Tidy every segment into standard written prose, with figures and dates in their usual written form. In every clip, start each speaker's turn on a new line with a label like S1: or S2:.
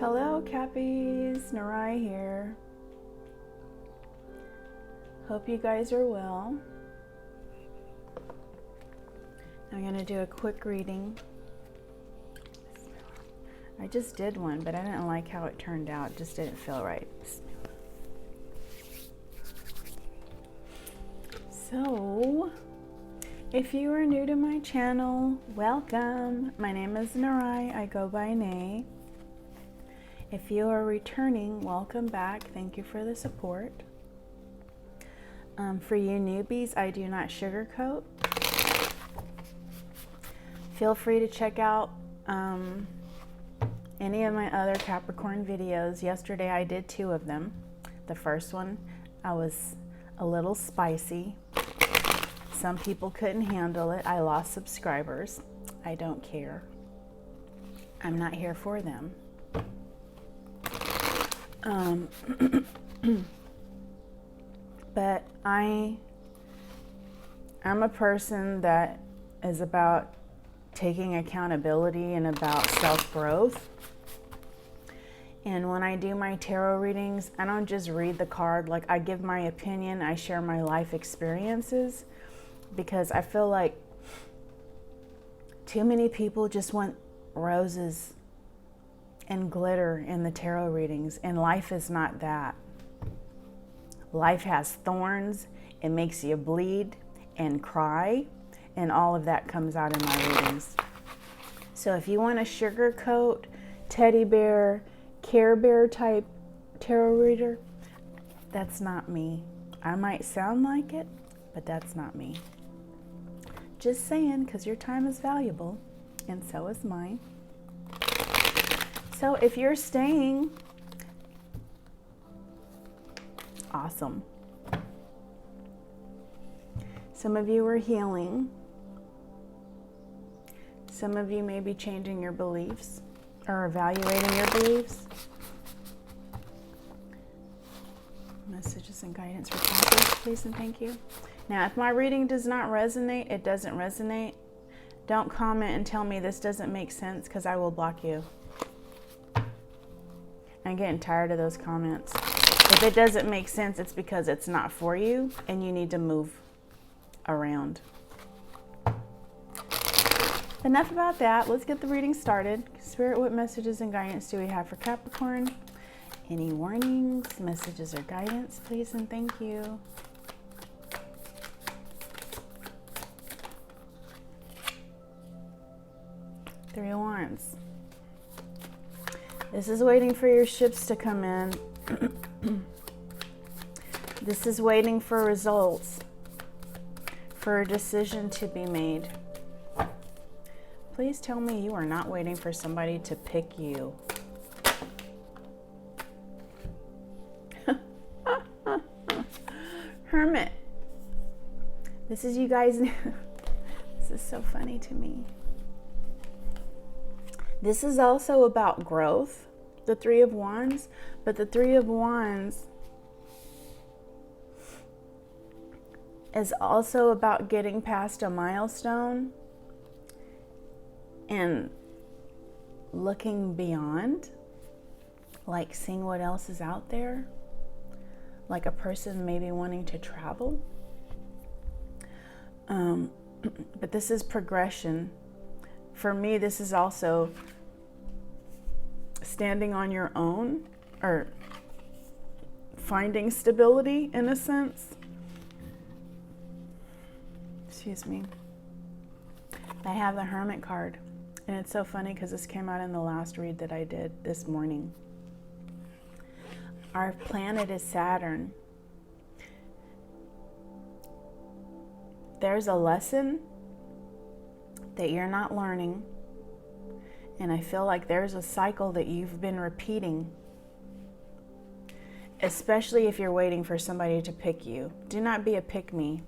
S1: Hello Cappies, Narai here. Hope you guys are well. I'm going to do a quick reading. I just did one, but I didn't like how it turned out. It just didn't feel right. So, if you are new to my channel, welcome. My name is Narai. I go by Nay. If you are returning, welcome back. Thank you for the support. For you newbies, I do not sugarcoat. Feel free to check out any of my other Capricorn videos. Yesterday I did 2 of them. The first one, I was a little spicy. Some people couldn't handle it. I lost subscribers. I don't care. I'm not here for them. But I'm a person that is about taking accountability and about self-growth. And when I do my tarot readings, I don't just read the card. Like, I give my opinion, I share my life experiences, because I feel like too many people just want roses and glitter in the tarot readings, and life is not that. Life has thorns, it makes you bleed and cry, and all of that comes out in my readings. So if you want a sugarcoat, teddy bear, Care Bear type tarot reader, that's not me. I might sound like it, but that's not me. Just saying, because your time is valuable, and so is mine. So if you're staying, awesome. Some of you are healing. Some of you may be changing your beliefs or evaluating your beliefs. Messages and guidance for Cappies, please and thank you. Now, if my reading does not resonate, it doesn't resonate. Don't comment and tell me this doesn't make sense, because I will block you. I'm getting tired of those comments. If it doesn't make sense, it's because it's not for you and you need to move around. Enough about that. Let's get the reading started. Spirit, what messages and guidance do we have for Capricorn? Any warnings, messages, or guidance, please and thank you. Three of Wands. This is waiting for your ships to come in. This is waiting for results, for a decision to be made. Please tell me you are not waiting for somebody to pick you. Hermit. This is you guys. This is so funny to me. This is also about growth, the Three of Wands, but the Three of Wands is also about getting past a milestone and looking beyond, like seeing what else is out there, like a person maybe wanting to travel. But this is progression. For me, this is also standing on your own, or finding stability in a sense. Excuse me. I have the Hermit card, and it's so funny because this came out in the last read that I did this morning. Our planet is Saturn. There's a lesson that you're not learning, and I feel like there's a cycle that you've been repeating, especially if you're waiting for somebody to pick you. Do not be a pick-me.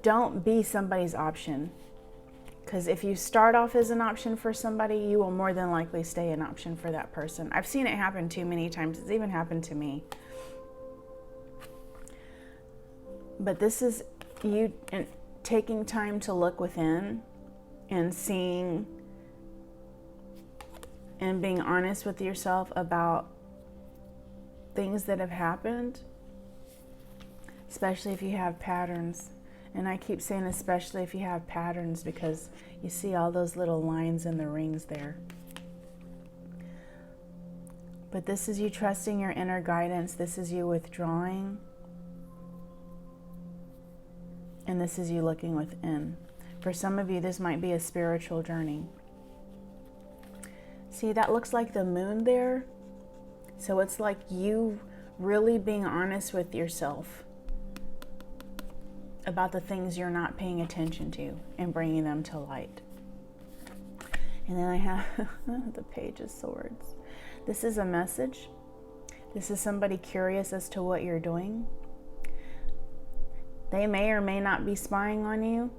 S1: Don't be somebody's option, because if you start off as an option for somebody, you will more than likely stay an option for that person. I've seen it happen too many times. It's even happened to me. But this is you taking time to look within and seeing and being honest with yourself about things that have happened, especially if you have patterns. And I keep saying especially if you have patterns, because you see all those little lines in the rings there. But this is you trusting your inner guidance. This is you withdrawing. And this is you looking within. For some of you, this might be a spiritual journey. See, that looks like the moon there. So it's like you really being honest with yourself about the things you're not paying attention to and bringing them to light. And then I have the Page of Swords. This is a message. This is somebody curious as to what you're doing. They may or may not be spying on you,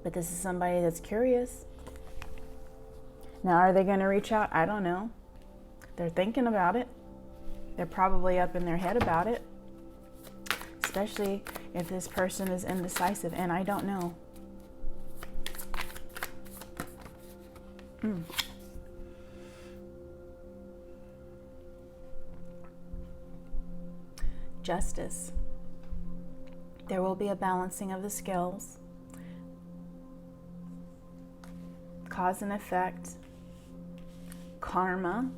S1: but this is somebody that's curious. Now, are they going to reach out? I don't know. They're thinking about it. They're probably up in their head about it, especially if this person is indecisive, and I don't know. Justice. There will be a balancing of the scales. Cause and effect. Karma.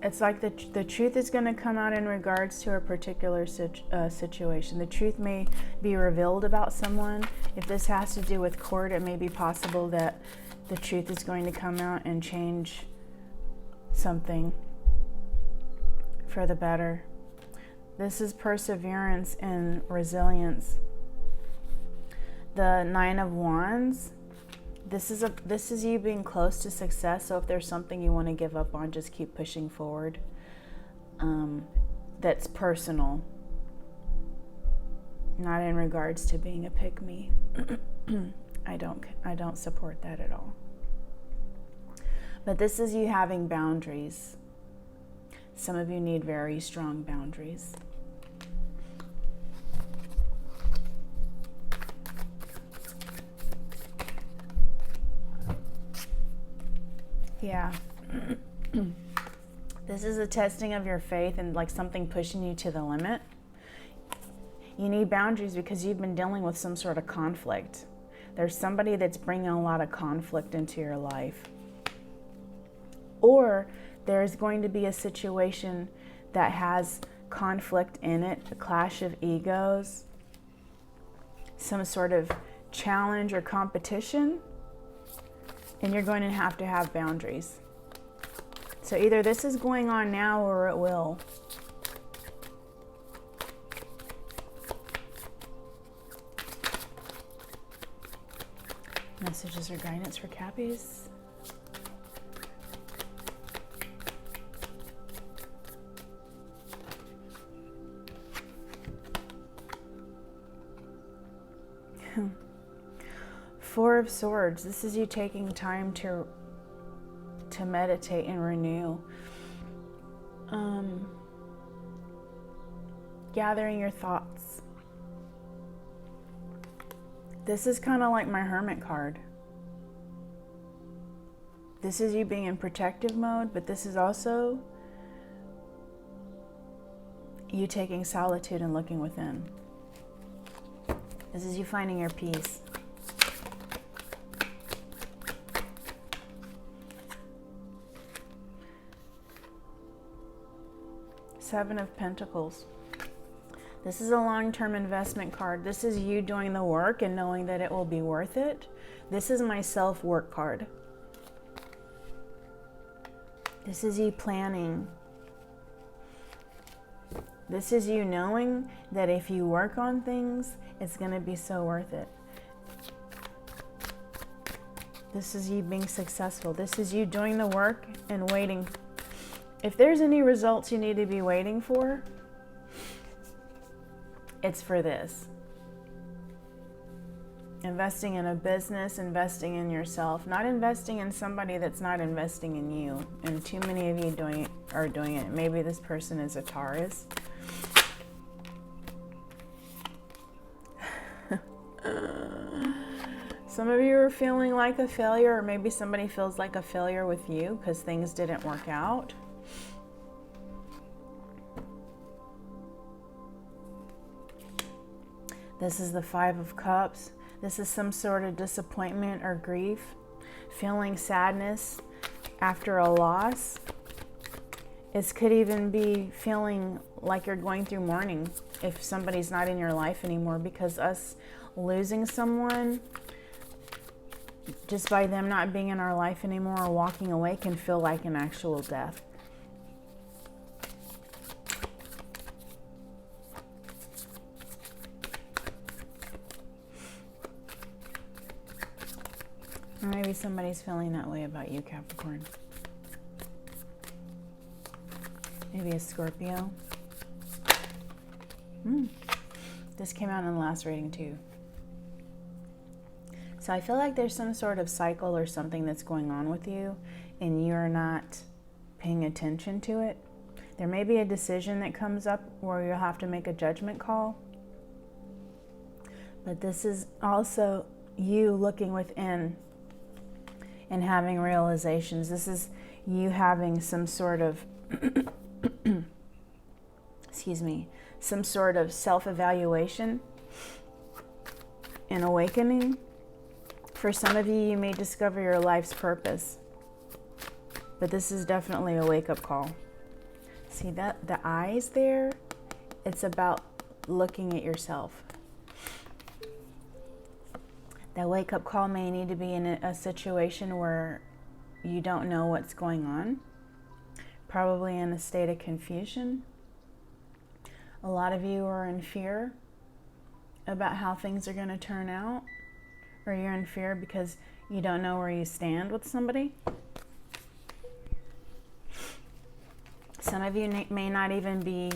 S1: It's like the truth is going to come out in regards to a particular situation. The truth may be revealed about someone. If this has to do with court, it may be possible that the truth is going to come out and change something for the better. This is perseverance and resilience. The Nine of Wands. This is you being close to success. So if there's something you want to give up on, just keep pushing forward. That's personal, not in regards to being a pick-me. I don't support that at all. But this is you having boundaries. Some of you need very strong boundaries. Yeah. This is a testing of your faith and like something pushing you to the limit. You need boundaries because you've been dealing with some sort of conflict. There's somebody that's bringing a lot of conflict into your life. Or there's going to be a situation that has conflict in it, a clash of egos, some sort of challenge or competition. And you're going to have boundaries. So either this is going on now or it will. Messages or guidance for Cappies. Four of Swords. This is you taking time to meditate and renew. Gathering your thoughts. This is kind of like my Hermit card. This is you being in protective mode, but this is also you taking solitude and looking within. This is you finding your peace. Seven of Pentacles. This is a long-term investment card. This is you doing the work and knowing that it will be worth it. This is my self-work card. This is you planning. This is you knowing that if you work on things, it's going to be so worth it. This is you being successful. This is you doing the work and waiting. If there's any results you need to be waiting for, it's for this. Investing in a business, investing in yourself, not investing in somebody that's not investing in you. And too many of you are doing it. Maybe this person is a Taurus. Some of you are feeling like a failure, or maybe somebody feels like a failure with you because things didn't work out. This is the Five of Cups. This is some sort of disappointment or grief, feeling sadness after a loss. It could even be feeling like you're going through mourning if somebody's not in your life anymore, because us losing someone, just by them not being in our life anymore or walking away, can feel like an actual death. Or maybe somebody's feeling that way about you, Capricorn. Maybe a Scorpio. This came out in the last reading too. So I feel like there's some sort of cycle or something that's going on with you and you're not paying attention to it. There may be a decision that comes up where you'll have to make a judgment call. But this is also you looking within and having realizations. This is you having some sort of some sort of self-evaluation and awakening. For some of you, you may discover your life's purpose, but this is definitely a wake-up call. See that the eyes there? It's about looking at yourself. That wake-up call may need to be in a situation where you don't know what's going on, probably in a state of confusion. A lot of you are in fear about how things are going to turn out, or you're in fear because you don't know where you stand with somebody. Some of you may not even be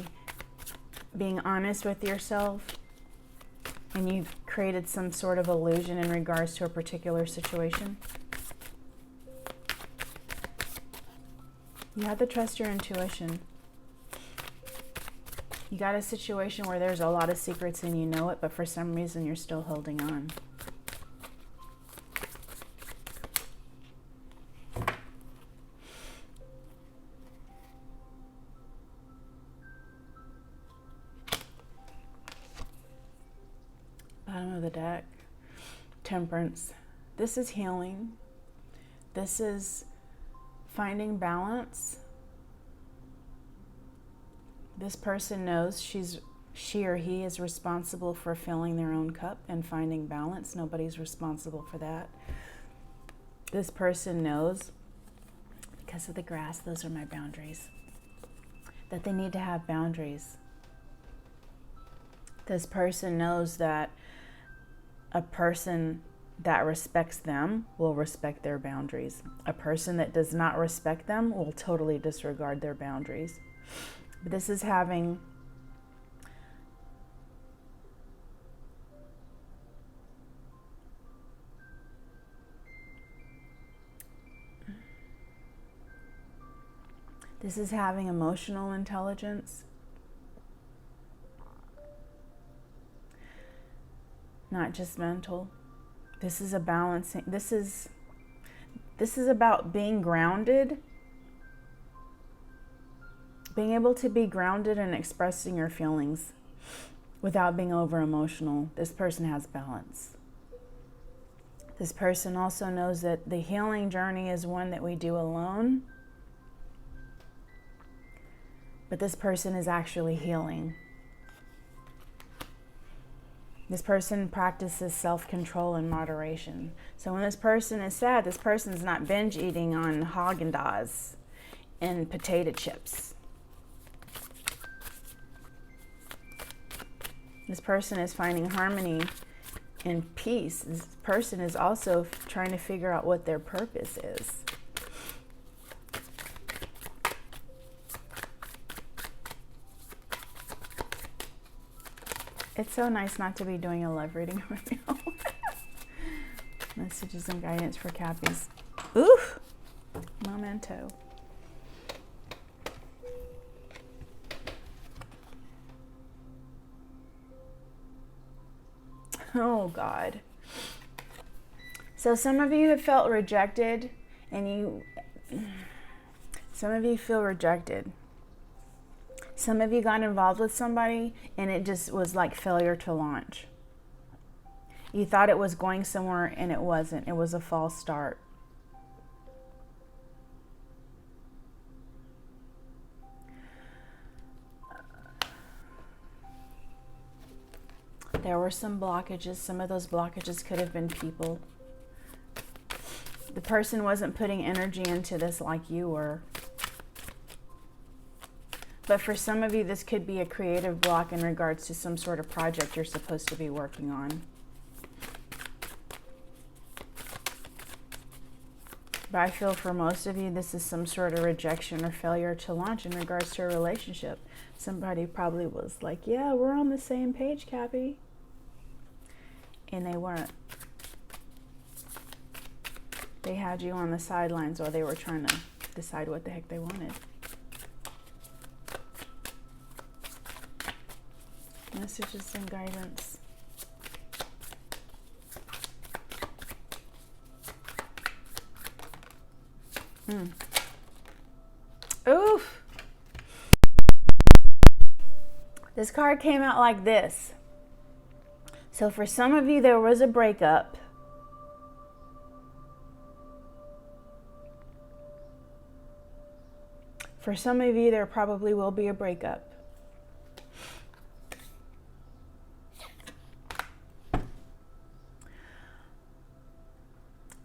S1: being honest with yourself, and you've created some sort of illusion in regards to a particular situation. You have to trust your intuition. You got a situation where there's a lot of secrets and you know it, but for some reason you're still holding on. Bottom of the deck, Temperance. This is healing. This is finding balance. This person knows she or he is responsible for filling their own cup and finding balance. Nobody's responsible for that. This person knows, because of the grass, those are my boundaries, that they need to have boundaries. This person knows that a person that respects them will respect their boundaries. A person that does not respect them will totally disregard their boundaries. But this is having emotional intelligence, not just mental. This is a balancing. This is about being grounded. Being able to be grounded and expressing your feelings without being over emotional. This person has balance. This person also knows that the healing journey is one that we do alone. But this person is actually healing. This person practices self-control and moderation. So when this person is sad, this person is not binge eating on Haagen-Dazs and potato chips. This person is finding harmony and peace. This person is also trying to figure out what their purpose is. It's so nice not to be doing a love reading right now. Messages and guidance for Cappies. Oof! Memento. Oh, God. So some of you have felt rejected, and some of you feel rejected. Some of you got involved with somebody and it just was like failure to launch. You thought it was going somewhere and it wasn't. It was a false start. There were some blockages. Some of those blockages could have been people. The person wasn't putting energy into this like you were. But for some of you, this could be a creative block in regards to some sort of project you're supposed to be working on. But I feel for most of you, this is some sort of rejection or failure to launch in regards to a relationship. Somebody probably was like, yeah, we're on the same page, Cappy. And they weren't. They had you on the sidelines while they were trying to decide what the heck they wanted. Messages and guidance. Oof. This card came out like this. So for some of you, there was a breakup. For some of you, there probably will be a breakup.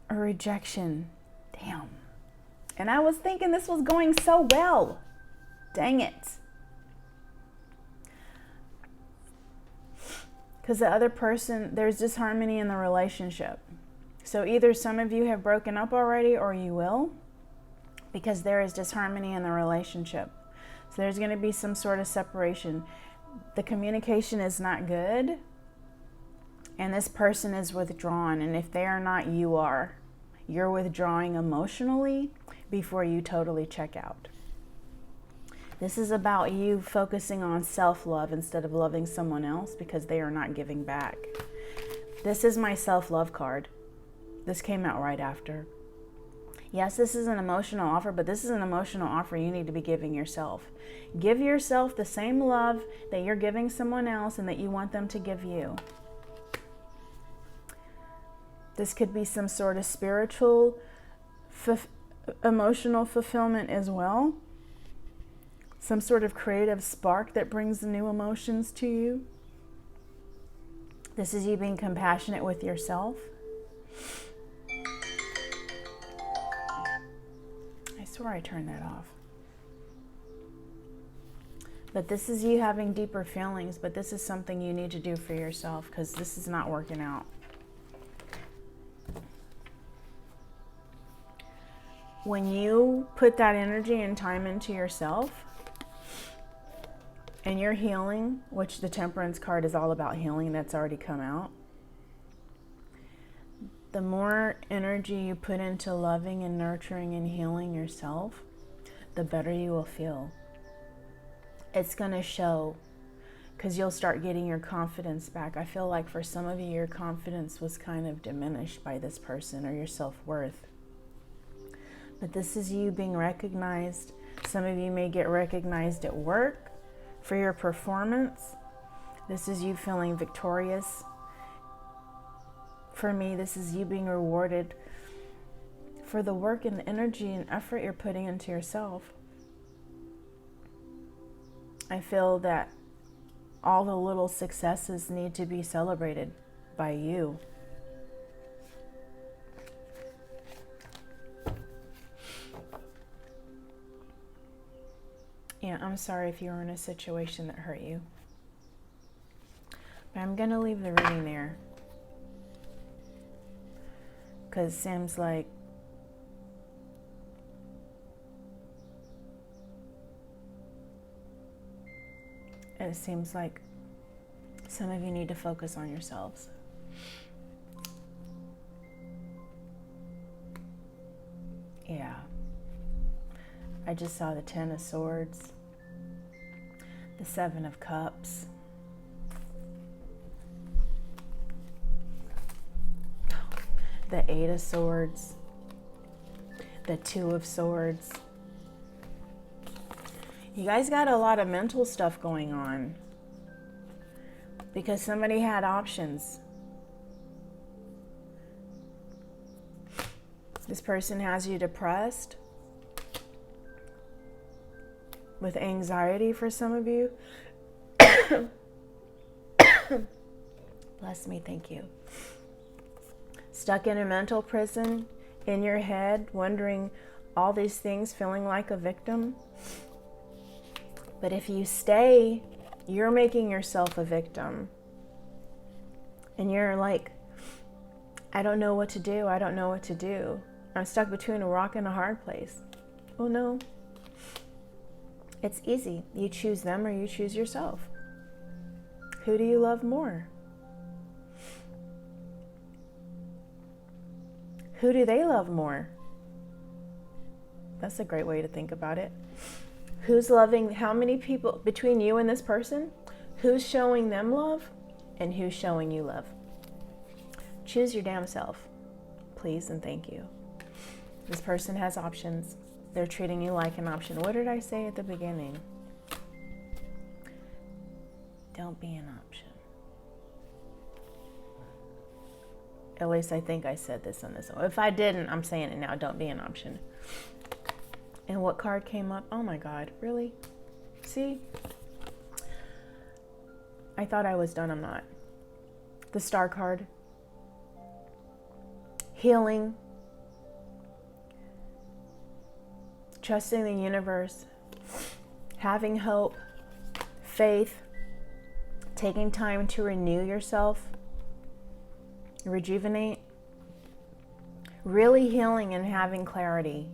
S1: A rejection. Damn. And I was thinking this was going so well. Dang it. Because the other person, there's disharmony in the relationship. So either some of you have broken up already or you will, because there is disharmony in the relationship. So there's going to be some sort of separation. The communication is not good, and this person is withdrawn. And if they are not, you are. You're withdrawing emotionally before you totally check out. This is about you focusing on self-love instead of loving someone else because they are not giving back. This is my self-love card. This came out right after. Yes, this is an emotional offer, but this is an emotional offer you need to be giving yourself. Give yourself the same love that you're giving someone else and that you want them to give you. This could be some sort of spiritual, emotional fulfillment as well. Some sort of creative spark that brings new emotions to you. This is you being compassionate with yourself. I swear I turned that off. But this is you having deeper feelings, but this is something you need to do for yourself because this is not working out. When you put that energy and time into yourself, and you're healing, which the Temperance card is all about healing, that's already come out. The more energy you put into loving and nurturing and healing yourself, the better you will feel. It's going to show because you'll start getting your confidence back. I feel like for some of you, your confidence was kind of diminished by this person or your self-worth. But this is you being recognized. Some of you may get recognized at work for your performance. This is you feeling victorious. For me, this is you being rewarded for the work and the energy and effort you're putting into yourself. I feel that all the little successes need to be celebrated by you. Yeah, I'm sorry if you were in a situation that hurt you. But I'm going to leave the reading there. Because it seems like some of you need to focus on yourselves. Yeah. I just saw the 10 of Swords, the 7 of Cups. the Eight of Swords, the Two of Swords. You guys got a lot of mental stuff going on because somebody had options. This person has you depressed with anxiety for some of you. Bless me, thank you. Stuck in a mental prison in your head, wondering all these things, feeling like a victim. But if you stay, you're making yourself a victim. And you're like, I don't know what to do. I don't know what to do. I'm stuck between a rock and a hard place. Oh no. It's easy. You choose them or you choose yourself. Who do you love more? Who do they love more? That's a great way to think about it. Who's loving, how many people between you and this person? Who's showing them love and who's showing you love? Choose your damn self, please and thank you. This person has options. They're treating you like an option. What did I say at the beginning? Don't be an option. At least I think I said this on this one. If I didn't, I'm saying it now. Don't be an option. And what card came up? Oh my God, really? See? I thought I was done, I'm not. The Star card. Healing. Trusting the universe. Having hope. Faith. Taking time to renew yourself. Rejuvenate. Really healing and having clarity.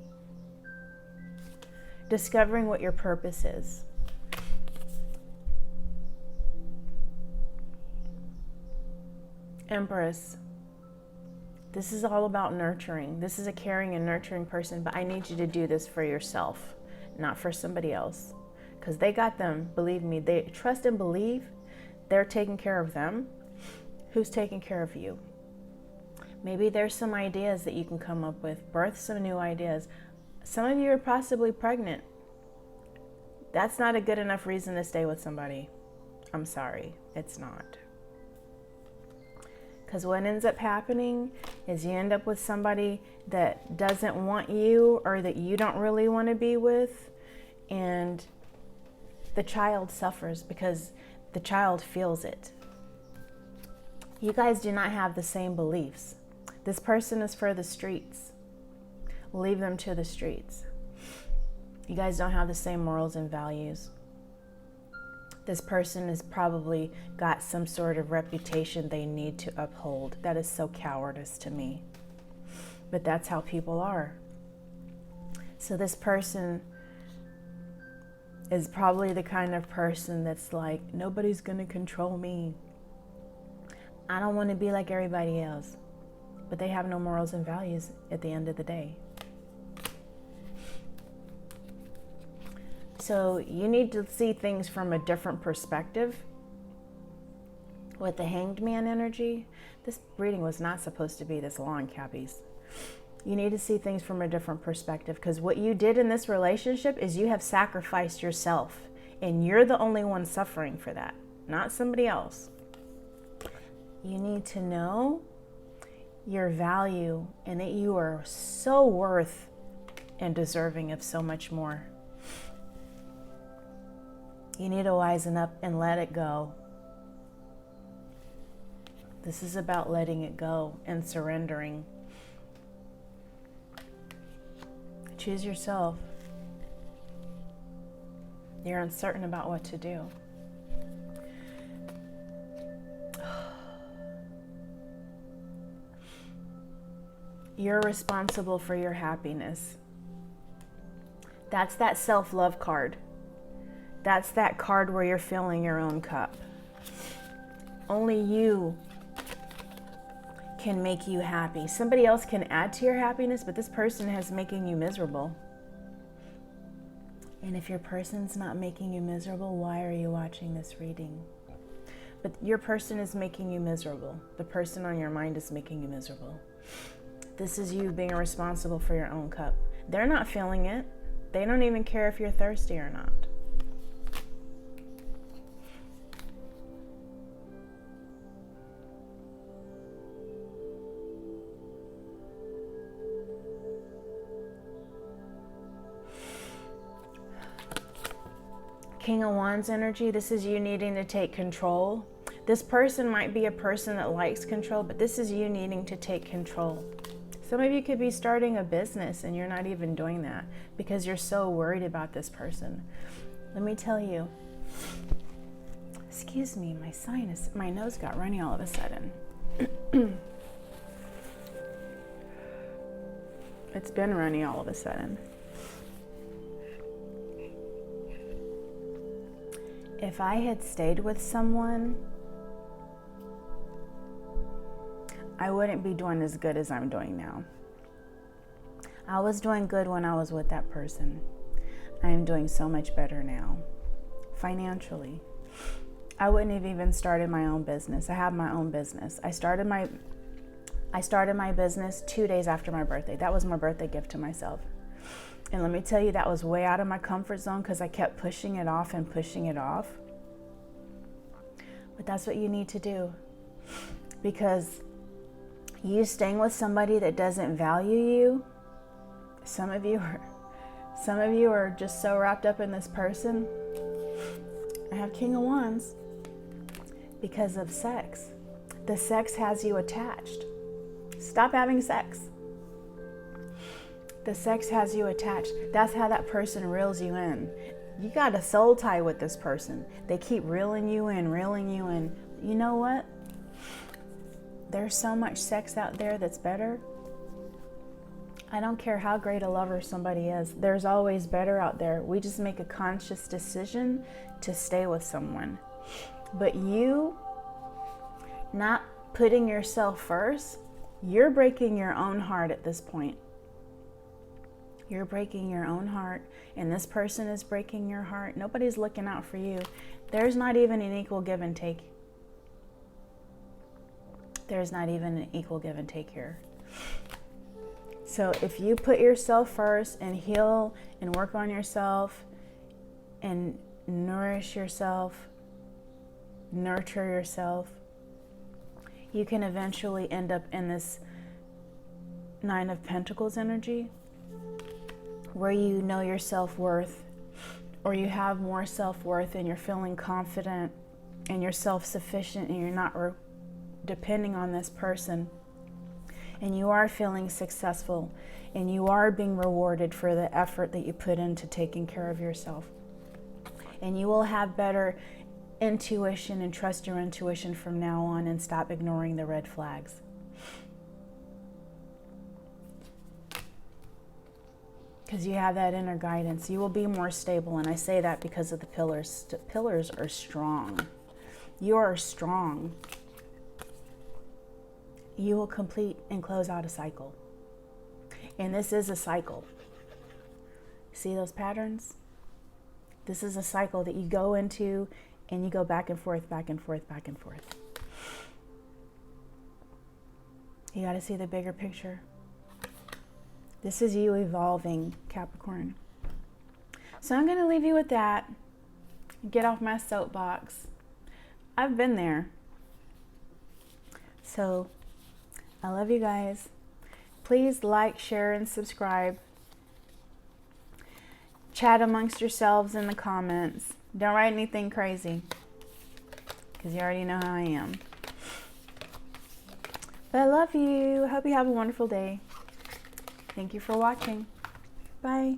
S1: Discovering what your purpose is. Empress. This is all about nurturing. This is a caring and nurturing person, but I need you to do this for yourself, not for somebody else. Because they got them, believe me. They trust and believe they're taking care of them. Who's taking care of you? Maybe there's some ideas that you can come up with. Birth some new ideas. Some of you are possibly pregnant. That's not a good enough reason to stay with somebody. I'm sorry, it's not. Because what ends up happening is you end up with somebody that doesn't want you or that you don't really want to be with. And the child suffers because the child feels it. You guys do not have the same beliefs. This person is for the streets. Leave them to the streets. You guys don't have the same morals and values. This person has probably got some sort of reputation they need to uphold. That is so cowardice to me. But that's how people are. So this person is probably the kind of person that's like, nobody's going to control me. I don't want to be like everybody else. But they have no morals and values at the end of the day. So you need to see things from a different perspective. With the Hanged Man energy, this reading was not supposed to be this long, Cappies. You need to see things from a different perspective, because what you did in this relationship is you have sacrificed yourself, and you're the only one suffering for that, not somebody else. You need to know your value and that you are so worth and deserving of so much more. You need to wisen up and let it go. This is about letting it go and surrendering. Choose yourself. You're uncertain about what to do. You're responsible for your happiness. That's that self-love card. That's that card where you're filling your own cup. Only you can make you happy. Somebody else can add to your happiness, but this person is making you miserable. And if your person's not making you miserable, why are you watching this reading? But your person is making you miserable. The person on your mind is making you miserable. This is you being responsible for your own cup. They're not feeling it. They don't even care if you're thirsty or not. King of Wands energy, this is you needing to take control. This person might be a person that likes control, but this is you needing to take control. Some of you could be starting a business and you're not even doing that because you're so worried about this person. Let me tell you, excuse me, my nose got runny all of a sudden. It's been runny all of a sudden. If I had stayed with someone, I wouldn't be doing as good as I'm doing now. I was doing good when I was with that person. I am doing so much better now, financially. I wouldn't have even started my own business. I have my own business. I started my business 2 days after my birthday. That was my birthday gift to myself. And let me tell you, that was way out of my comfort zone because I kept pushing it off and pushing it off. But that's what you need to do. Because you staying with somebody that doesn't value you, some of you are just so wrapped up in this person. I have King of Wands because of sex. The sex has you attached. Stop having sex. The sex has you attached. That's how that person reels you in. You got a soul tie with this person. They keep reeling you in, reeling you in. You know what? There's so much sex out there that's better. I don't care how great a lover somebody is. There's always better out there. We just make a conscious decision to stay with someone. But you not putting yourself first, you're breaking your own heart at this point. You're breaking your own heart, and this person is breaking your heart. Nobody's looking out for you. There's not even an equal give and take. There's not even an equal give and take here. So if you put yourself first and heal and work on yourself and nourish yourself, nurture yourself, you can eventually end up in this Nine of Pentacles energy, where you know your self-worth, or you have more self-worth and you're feeling confident and you're self-sufficient and you're not depending on this person, and you are feeling successful and you are being rewarded for the effort that you put into taking care of yourself. And you will have better intuition and trust your intuition from now on and stop ignoring the red flags. Because you have that inner guidance. You will be more stable. And I say that because of the pillars. The pillars are strong. You are strong. You will complete and close out a cycle. And this is a cycle. See those patterns? This is a cycle that you go into and you go back and forth, back and forth, back and forth. You got to see the bigger picture. This is you evolving, Capricorn. So I'm going to leave you with that. Get off my soapbox. I've been there. So I love you guys. Please like, share, and subscribe. Chat amongst yourselves in the comments. Don't write anything crazy, because you already know how I am. But I love you. Hope you have a wonderful day. Thank you for watching. Bye.